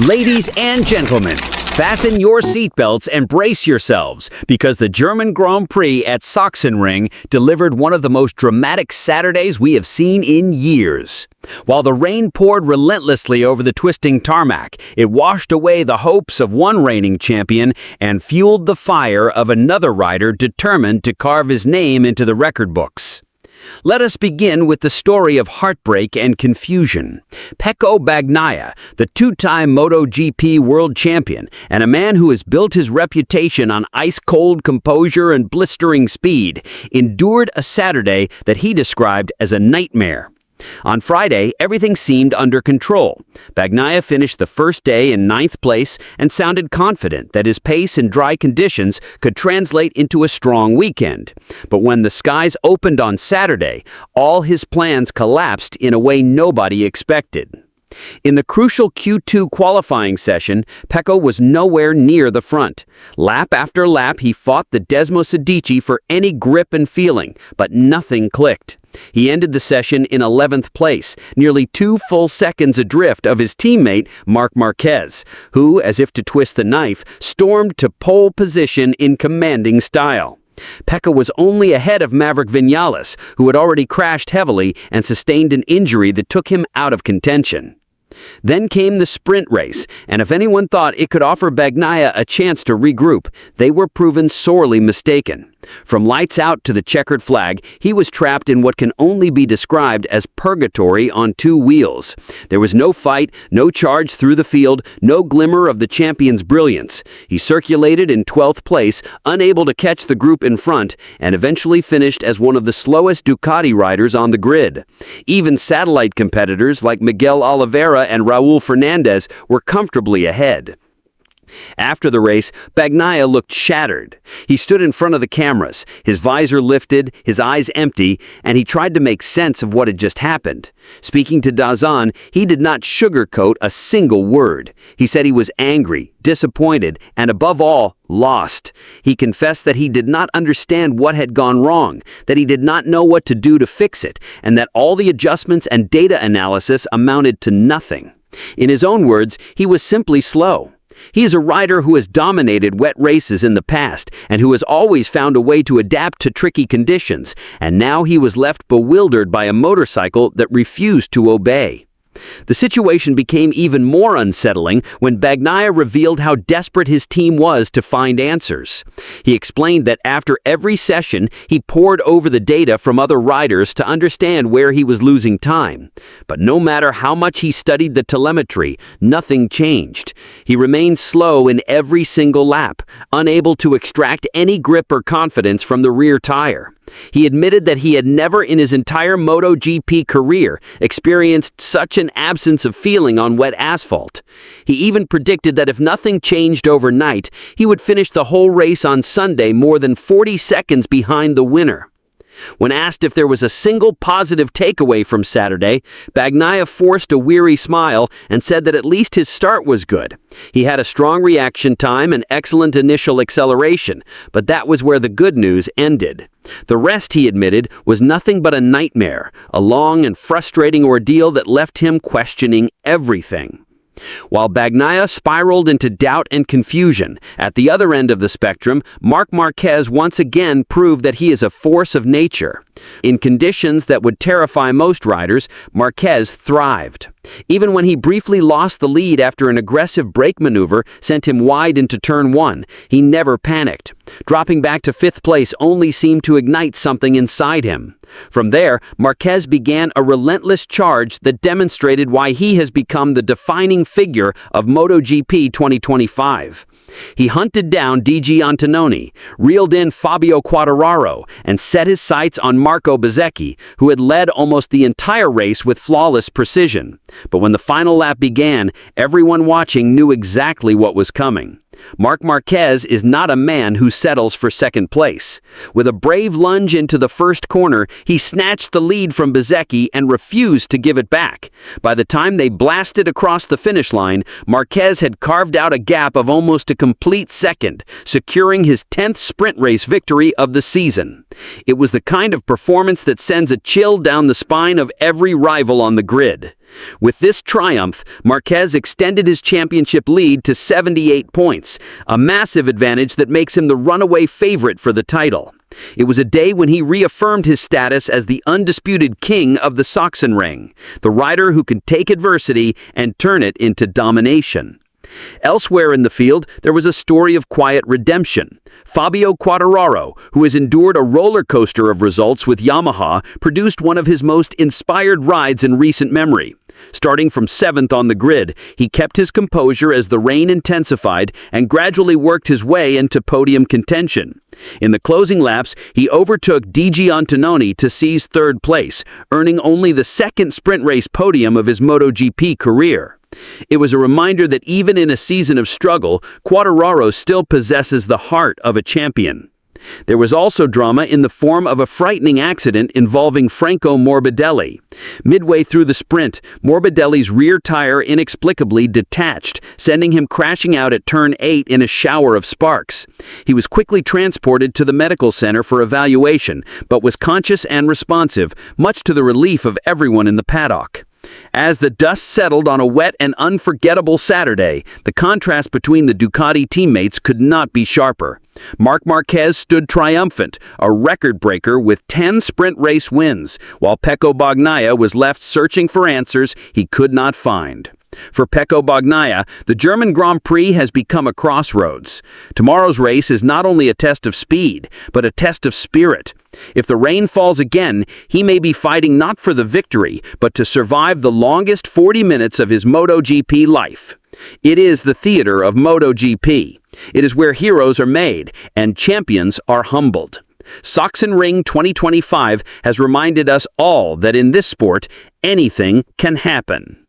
Ladies and gentlemen, fasten your seatbelts and brace yourselves because the German Grand Prix at Sachsenring delivered one of the most dramatic Saturdays we have seen in years. While the rain poured relentlessly over the twisting tarmac, it washed away the hopes of one reigning champion and fueled the fire of another rider determined to carve his name into the record books. Let us begin with the story of heartbreak and confusion. Pecco Bagnaia, the two-time MotoGP world champion and a man who has built his reputation on ice-cold composure and blistering speed, endured a Saturday that he described as a nightmare. On Friday, everything seemed under control. Bagnaia finished the first day in 9th place and sounded confident that his pace in dry conditions could translate into a strong weekend. But when the skies opened on Saturday, all his plans collapsed in a way nobody expected. In the crucial Q2 qualifying session, Pecco was nowhere near the front. Lap after lap, he fought the dismal for any grip and feeling, but nothing clicked. He ended the session in 11th place, nearly 2 full seconds adrift of his teammate Marc Marquez, who, as if to twist the knife, stormed to pole position in commanding style. Pecco was only ahead of Maverick Vinales, who had already crashed heavily and sustained an injury that took him out of contention. Then came the sprint race, and if anyone thought it could offer Bagnaia a chance to regroup, they were proven sorely mistaken. From lights out to the checkered flag, he was trapped in what can only be described as purgatory on 2 wheels. There was no fight, no charge through the field, no glimmer of the champion's brilliance. He circulated in 12th place, unable to catch the group in front, and eventually finished as one of the slowest Ducati riders on the grid. Even satellite competitors like Miguel Oliveira and Raul Fernandez were comfortably ahead. After the race, Bagnaia looked shattered. He stood in front of the cameras, his visor lifted, his eyes empty, and he tried to make sense of what had just happened. Speaking to DAZN, he did not sugarcoat a single word. He said he was angry, disappointed, and above all, lost. He confessed that he did not understand what had gone wrong, that he did not know what to do to fix it, and that all the adjustments and data analysis amounted to nothing. In his own words, he was simply slow. He is a rider who has dominated wet races in the past and who has always found a way to adapt to tricky conditions, and now he was left bewildered by a motorcycle that refused to obey. The situation became even more unsettling when Bagnaia revealed how desperate his team was to find answers. He explained that after every session, he pored over the data from other riders to understand where he was losing time. But no matter how much he studied the telemetry, nothing changed. He remained slow in every single lap, unable to extract any grip or confidence from the rear tire. He admitted that he had never in his entire MotoGP career experienced such an absence of feeling on wet asphalt. He even predicted that if nothing changed overnight, he would finish the whole race on Sunday more than 40 seconds behind the winner. When asked if there was a single positive takeaway from Saturday, Bagnaia forced a weary smile and said that at least his start was good. He had a strong reaction time and excellent initial acceleration, but that was where the good news ended. The rest, he admitted, was nothing but a nightmare, a long and frustrating ordeal that left him questioning everything. While Bagnaia spiraled into doubt and confusion, at the other end of the spectrum, Marc Marquez once again proved that he is a force of nature. In conditions that would terrify most riders, Marquez thrived. Even when he briefly lost the lead after an aggressive brake maneuver sent him wide into turn 1, he never panicked. Dropping back to 5th place only seemed to ignite something inside him. From there, Marquez began a relentless charge that demonstrated why he has become the defining figure of MotoGP 2025. He hunted down DG Antononi, reeled in Fabio Quartararo, and set his sights on Marco Bezzecchi, who had led almost the entire race with flawless precision. But when the final lap began, everyone watching knew exactly what was coming. Marc Marquez is not a man who settles for second place. With a brave lunge into the first corner, he snatched the lead from Bezzecchi and refused to give it back. By the time they blasted across the finish line, Marquez had carved out a gap of almost a complete second, securing his 10th sprint race victory of the season. It was the kind of performance that sends a chill down the spine of every rival on the grid. With this triumph, Marquez extended his championship lead to 78 points, a massive advantage that makes him the runaway favorite for the title. It was a day when he reaffirmed his status as the undisputed king of the Sachsenring, the rider who can take adversity and turn it into domination. Elsewhere in the field, there was a story of quiet redemption. Fabio Quartararo, who has endured a roller coaster of results with Yamaha, produced one of his most inspired rides in recent memory. Starting from 7th on the grid, he kept his composure as the rain intensified and gradually worked his way into podium contention. In the closing laps, he overtook DG Antononi to seize 3rd place, earning only the 2nd sprint race podium of his MotoGP career. It was a reminder that even in a season of struggle, Quartararo still possesses the heart of a champion. There was also drama in the form of a frightening accident involving Franco Morbidelli. Midway through the sprint, Morbidelli's rear tire inexplicably detached, sending him crashing out at turn 8 in a shower of sparks. He was quickly transported to the medical center for evaluation, but was conscious and responsive, much to the relief of everyone in the paddock. As the dust settled on a wet and unforgettable Saturday, the contrast between the Ducati teammates could not be sharper. Marc Marquez stood triumphant, a record breaker with 10 sprint race wins, while Pecco Bagnaia was left searching for answers he could not find. For Pecco Bagnaia, the German Grand Prix has become a crossroads. Tomorrow's race is not only a test of speed, but a test of spirit. If the rain falls again, he may be fighting not for the victory, but to survive the longest 40 minutes of his MotoGP life. It is the theater of MotoGP. It is where heroes are made and champions are humbled. Sachsenring 2025 has reminded us all that in this sport, anything can happen.